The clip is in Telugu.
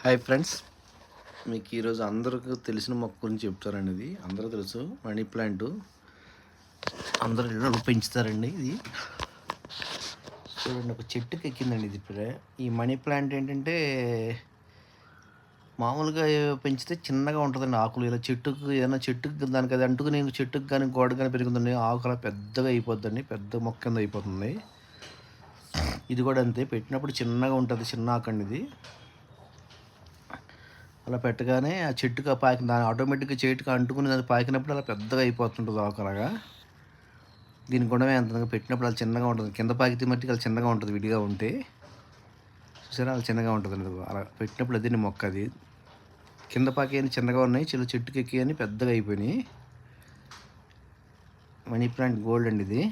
హాయ్ ఫ్రెండ్స్, మీకు ఈరోజు అందరికీ తెలిసిన మొక్క గురించి చెప్తారండి. ఇది అందరూ తెలుసు, మనీ ప్లాంట్. అందరూ ఇళ్ళలో పెంచుతారండి. ఇది చూడండి, ఒక చెట్టుకి ఎక్కిందండి. ఇది ఇప్పుడే ఈ మనీ ప్లాంట్ ఏంటంటే మామూలుగా పెంచితే చిన్నగా ఉంటుందండి ఆకులు. ఇలా చెట్టుకు ఏదైనా చెట్టుకు దానికి అది అంటుకుని చెట్టుకు కానీ గోడ కానీ పెరుగుతుందండి, ఆకు అలా పెద్దగా అయిపోద్దండి, పెద్ద మొక్క కింద అయిపోతుంది. ఇది కూడా అంతే, పెట్టినప్పుడు చిన్నగా ఉంటుంది, చిన్న ఆకండి ఇది. అలా పెట్టగానే ఆ చెట్టుకి పాకి దాని ఆటోమేటిక్గా చెట్టుకి అంటుకుని దాన్ని పాకినప్పుడు అలా పెద్దగా అయిపోతుంటుంది ఆకులాగా. దీని గుణమే అంత, పెట్టినప్పుడు అలా చిన్నగా ఉంటుంది. కింద పాకితే మట్టికి అలా చిన్నగా ఉంటుంది, విడిగా ఉంటే చూసారా అలా చిన్నగా ఉంటుంది. అలా పెట్టినప్పుడు అదే మొక్క. అది కింద పాకి చిన్నగా ఉన్నాయి, చెట్టుకి ఎక్కి అని పెద్దగా అయిపోయినాయి. మనీ ప్లాంట్ గోల్డ్ అండి ఇది.